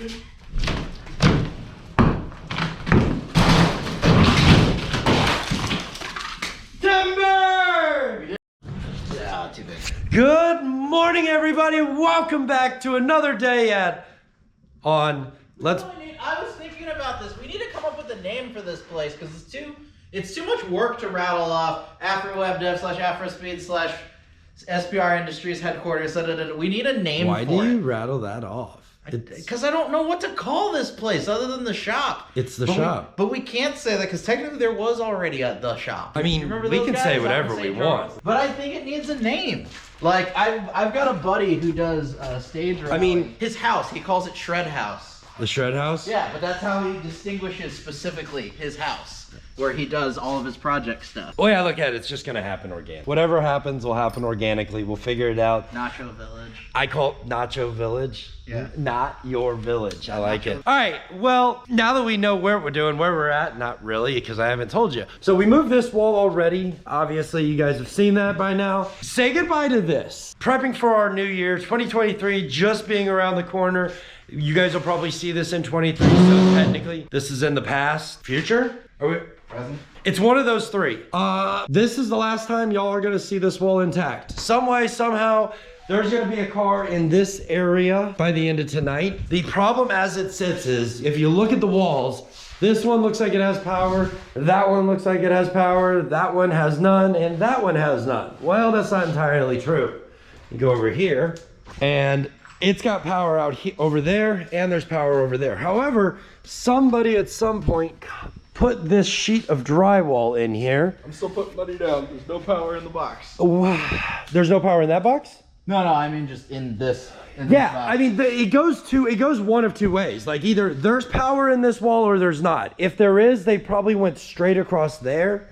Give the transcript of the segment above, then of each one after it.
Good morning, everybody. Welcome back to another day on Let's. I was thinking about this. We need to come up with a name for this place because it's too much work to rattle off AfroWebDev/AfroSpeed/SPR Industries headquarters. We need a name. Why for do you it. rattle that off? Because I don't know what to call this place other than the shop. It's the shop. But we can't say that because technically there was already the shop. I mean, we can say whatever we want. But I think it needs a name. Like, I've got a buddy who does stage rally. I mean, his house, he calls it Shred House. The Shred House? Yeah, but that's how he distinguishes specifically his house, where he does all of his project stuff. Oh yeah, look at it. It's just gonna happen organic. Whatever happens will happen organically. We'll figure it out. Nacho Village. I call it Nacho Village. Yeah. Not your village. I like it. All right. Well, now that we know where we're doing, where we're at, not really, because I haven't told you. So we moved this wall already. Obviously, you guys have seen that by now. Say goodbye to this. Prepping for our new year, 2023, just being around the corner. You guys will probably see this in 23, so technically this is in the past. Future? Are we present? It's one of those three. This is the last time y'all are gonna see this wall intact. Some way, somehow, there's gonna be a car in this area by the end of tonight. The problem as it sits is, if you look at the walls, this one looks like it has power, that one looks like it has power, that one has none, and that one has none. Well, that's not entirely true. You go over here, and it's got power out over there, and there's power over there. However, somebody at some point put this sheet of drywall in here. I'm still putting money down. There's no power in the box. There's no power in that box? No, I mean just in this. Yeah, I mean, it goes one of two ways. Like, either there's power in this wall or there's not. If there is, they probably went straight across there.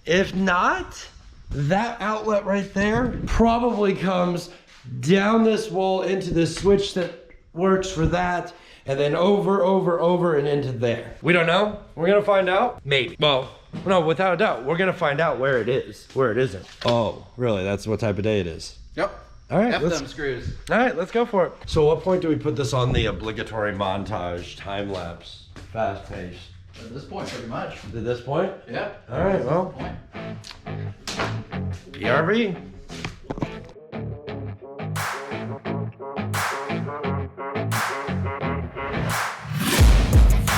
If not, that outlet right there probably comes down this wall into this switch that works for that, and then over and into there. We don't know. We're gonna find out. Maybe. Well, no, without a doubt, we're gonna find out where it is, where it isn't. Oh, really? That's what type of day it is? Yep. All right, F them screws. All right, let's go for it. So what point do we put this on the obligatory montage, time lapse, fast pace? At this point, pretty much. At this point? Yep. All right, well. BRB.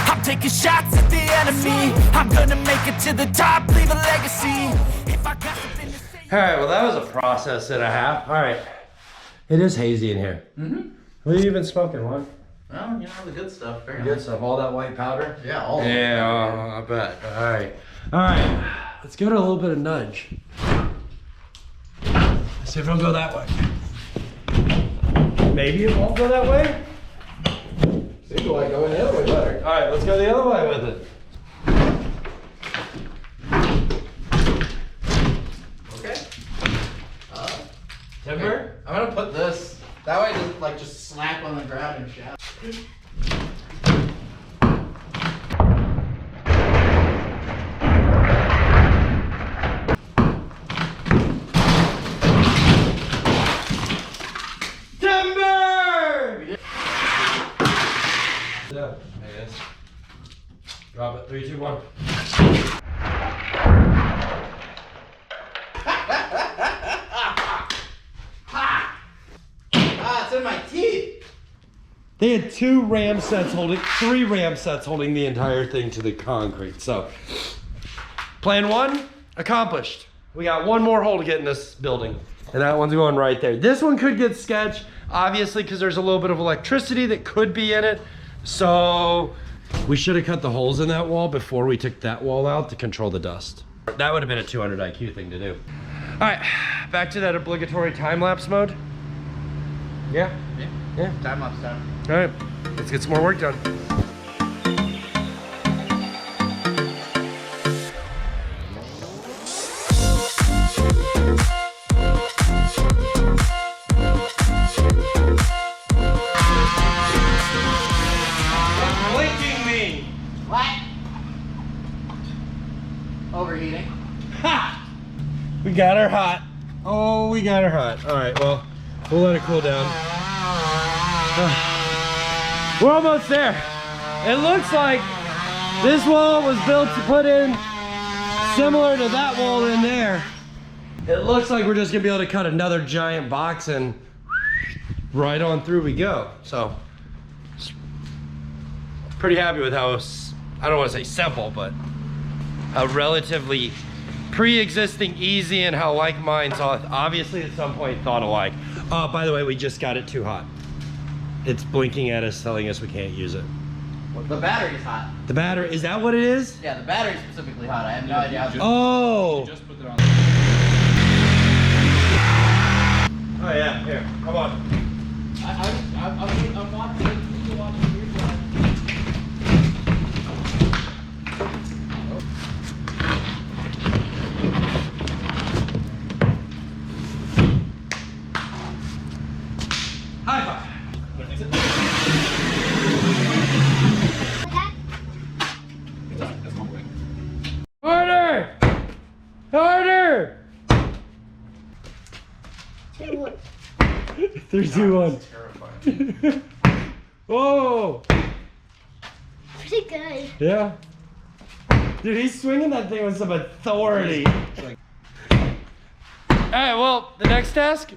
I'm taking shots at the enemy. I'm gonna make it to the top, leave a legacy. If I got something to say. All right, well, that was a process and a half. All right. It is hazy in here. Mm-hmm. What have you been smoking, what? Well, you know, the good stuff. Very Good nice. stuff, all that white powder? Yeah, all of it. Yeah, I bet. All right. All right, let's give it a little bit of nudge. Let's see if it'll go that way. Maybe it won't go that way? Seems like going the other way better. All right, let's go the other way with it. Okay. Timber? I'm gonna put this. That way it doesn't like just slap on the ground and shout. Yeah, I guess. Drop it, 3, 2, 1. It's in my teeth. They had 3 ram sets holding the entire thing to the concrete. So, plan 1, accomplished. We got one more hole to get in this building, and that one's going right there. This one could get sketched, obviously, because there's a little bit of electricity that could be in it. So, we should have cut the holes in that wall before we took that wall out to control the dust. That would have been a 200 IQ thing to do. All right, back to that obligatory time-lapse mode. Yeah? Yeah. Time lapse time. All right, let's get some more work done. Stop blinking me! What? Overheating. Ha! We got her hot. Oh, we got her hot. All right, well, we'll let it cool down. We're almost there. It looks like this wall was built to put in similar to that wall in there. It looks like we're just gonna be able to cut another giant box and right on through we go. So, pretty happy with how, I don't wanna say simple, but how relatively pre-existing easy and how like minds obviously at some point thought alike. By the way, we just got it too hot. It's blinking at us, telling us we can't use it. Well, the battery's hot. The battery, is that what it is? Yeah, the battery's specifically hot. I have no idea how. Oh. Just put it on. Oh yeah, here, come on. I'm watching. You can watch your side. High five. Harder! Harder! 3, 2, 1. Terrifying. Whoa! Pretty good. Yeah. Dude, he's swinging that thing with some authority. Alright, well, the next task,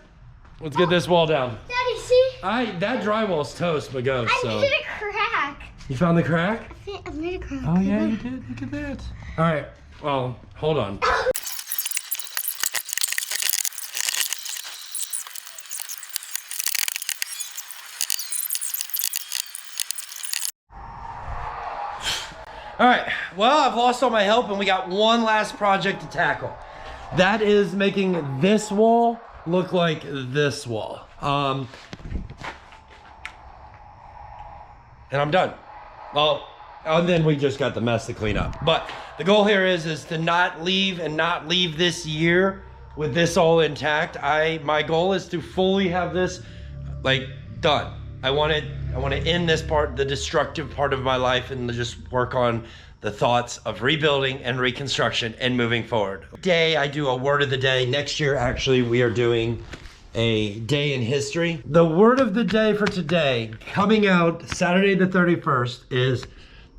let's get this wall down. Daddy, see? That drywall's toast, but go, I so. made a crack. You found the crack? I made a crack. Oh yeah, you did. Look at that. Alright, well, hold on. All right, well, I've lost all my help and we got one last project to tackle. That is making this wall look like this wall. And I'm done. Well, and then we just got the mess to clean up. But the goal here is to not leave this year with this all intact. My goal is to fully have this like done. I want to end this part, the destructive part of my life, and just work on the thoughts of rebuilding and reconstruction and moving forward. Today, I do a word of the day. Next year, actually, we are doing a day in history. The word of the day for today, coming out Saturday the 31st, is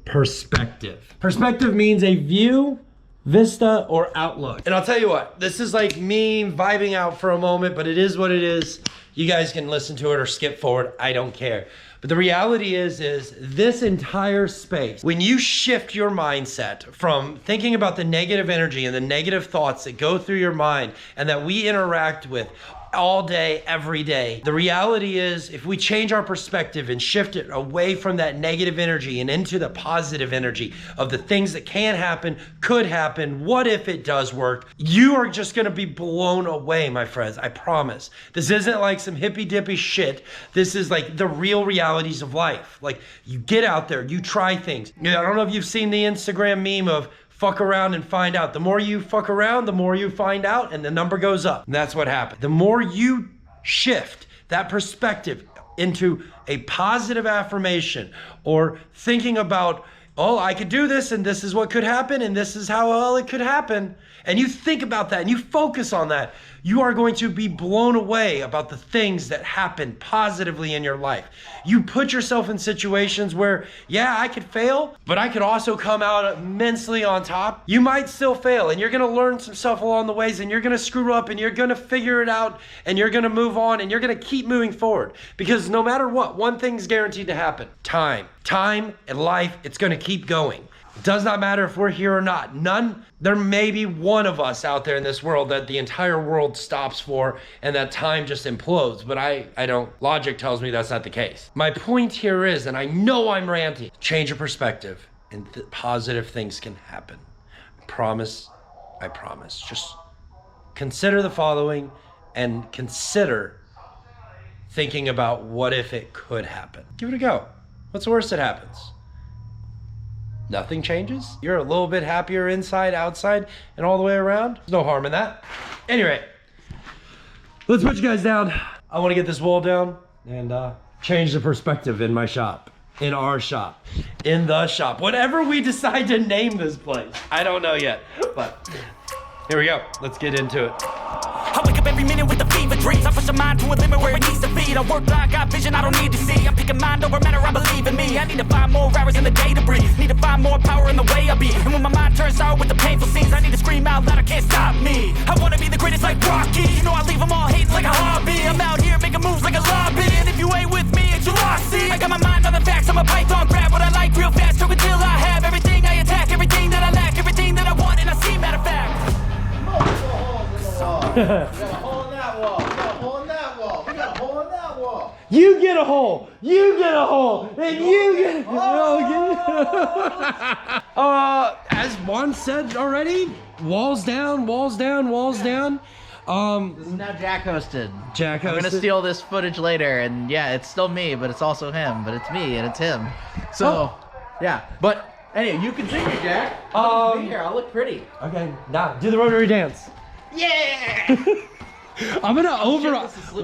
perspective. Perspective means a view, vista, or outlook. And I'll tell you what, this is like me vibing out for a moment, but it is what it is. You guys can listen to it or skip forward, I don't care. But the reality is this entire space, when you shift your mindset from thinking about the negative energy and the negative thoughts that go through your mind and that we interact with all day, every day. The reality is, if we change our perspective and shift it away from that negative energy and into the positive energy of the things that can happen, could happen, what if it does work, you are just gonna be blown away, my friends, I promise. This isn't like some hippy dippy shit. This is like the real realities of life. Like, you get out there, you try things. I don't know if you've seen the Instagram meme of fuck around and find out. The more you fuck around, the more you find out, and the number goes up. And that's what happened. The more you shift that perspective into a positive affirmation or thinking about, oh, I could do this and this is what could happen and this is how well it could happen, and you think about that and you focus on that, you are going to be blown away about the things that happen positively in your life. You put yourself in situations where, yeah, I could fail, but I could also come out immensely on top. You might still fail, and you're gonna learn some stuff along the ways, and you're gonna screw up, and you're gonna figure it out, and you're gonna move on, and you're gonna keep moving forward. Because no matter what, one thing's guaranteed to happen. Time and life, it's gonna keep going. It does not matter if we're here or not. There may be one of us out there in this world that the entire world stops for and that time just implodes, but I don't, logic tells me that's not the case. My point here is, and I know I'm ranting, change your perspective and positive things can happen. I promise. Just consider the following and consider thinking about what if it could happen. Give it a go. What's the worst that happens? Nothing changes. You're a little bit happier inside, outside, and all the way around. There's no harm in that. Anyway, let's put you guys down. I want to get this wall down and change the perspective in my shop, in our shop, in the shop. Whatever we decide to name this place. I don't know yet, but here we go. Let's get into it. I wake up every minute with the fever. for dreams. I push a mind to a limit where it needs to be. I work blind, got vision I don't need to see. I'm picking mind over matter, I believe in me. I need to find more hours in the day to breathe. Need to find more power in the way I be. And when my mind turns sour with the painful scenes, I need to scream out loud, I can't stop me. I wanna be the greatest like Rocky. You know I leave them all hating like a hobby. I'm out here making moves like a lobby. And if you ain't with me, it's your loss, see. I got my mind on the facts, I'm a python, grab what I like real fast. Choke until I have everything I attack, everything that I lack, everything that I want, and I see, matter of fact. Multiple holes in the wall. We got a hole in that wall. We got a hole in that wall. We got a hole in that wall. You get a hole, you get a hole, and you get a hole. As Juan said already, walls down, walls down, walls down. This is now Jack hosted. Jack I'm hosted. gonna steal this footage later, and yeah, it's still me, but it's also him, but it's me and it's him. So, yeah. But anyway, you continue, Jack. I'll be here. I'll look pretty. Okay, now do the rotary dance. Yeah. I'm gonna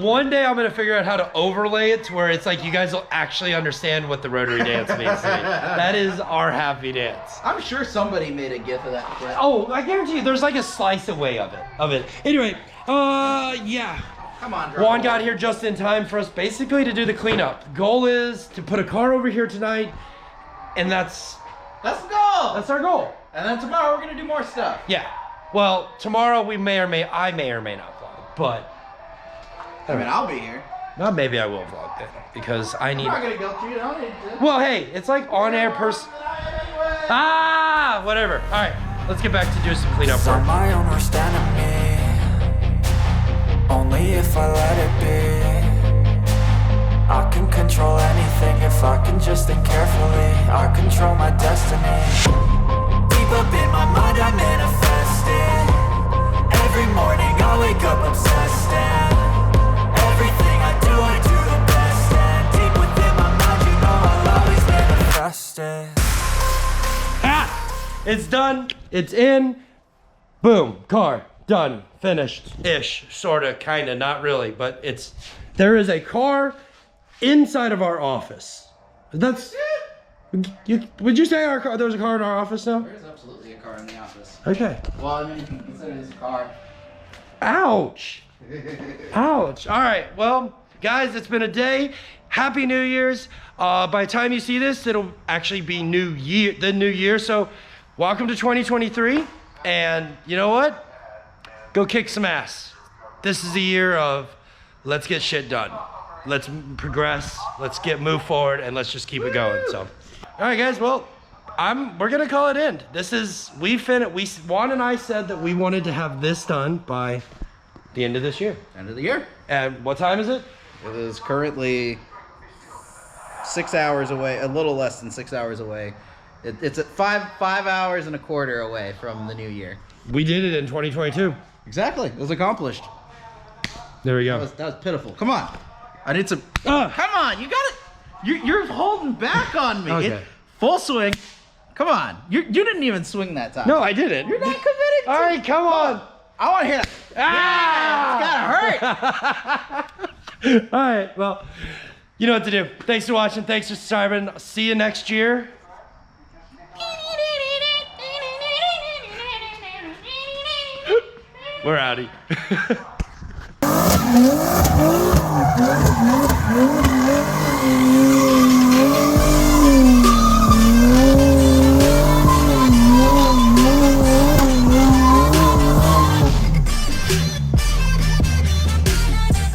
one day I'm gonna figure out how to overlay it to where it's like you guys will actually understand what the rotary dance means. That is our happy dance. I'm sure somebody made a gif of that clip. Oh, I guarantee you there's like a slice away of it. Anyway, yeah. Come on, Juan got here just in time for us basically to do the cleanup. Goal is to put a car over here tonight, and that's the goal. our goal. And then tomorrow we're gonna do more stuff. Yeah. Well, tomorrow I may or may not vlog, but I mean, I'll be here. well, maybe I will vlog then because I need. I'm not gonna guilt you. I don't need to. Well, hey, it's like on-air whatever. All right, let's get back to doing some cleanup I'm work. my own worst enemy. Only if I let it be. I can control anything if I can just think carefully. I control my destiny. Deep up in my mind I manifest it. Every morning I wake up obsessed, and everything I do the best. And deep within my mind you know I'll always manifest it. Ah, it's done. It's in. Boom. Car done. Finished-ish. Sorta. Kinda. Not really. But there is a car inside of our office. That's. Would you say there was a car in our office now? There is absolutely a car in the office. Okay. Well, I mean, you can consider this a car. Ouch. Ouch. All right. Well, guys, it's been a day. Happy New Year's. By the time you see this, it'll actually be the new year. So welcome to 2023. And you know what? Go kick some ass. This is the year of let's get shit done. Let's progress. Let's move forward, and let's just keep it going. So, all right, guys. Well, we're gonna call it end. Juan and I said that we wanted to have this done by the end of this year. End of the year. And what time is it? It is currently 6 hours away, a little less than 6 hours away. It's at 5 hours and a quarter away from the new year. We did it in 2022. Exactly. It was accomplished. There we go. That was pitiful. Come on. I need some. Ugh. Come on. You got it. You're holding back on me. Okay. Full swing. Come on. You didn't even swing that time. No, I didn't. You're not committed to All right, come on. I want to hear it. Ah! Yeah, it's gotta hurt. All right, well, you know what to do. Thanks for watching. Thanks for subscribing. See you next year. We're outie.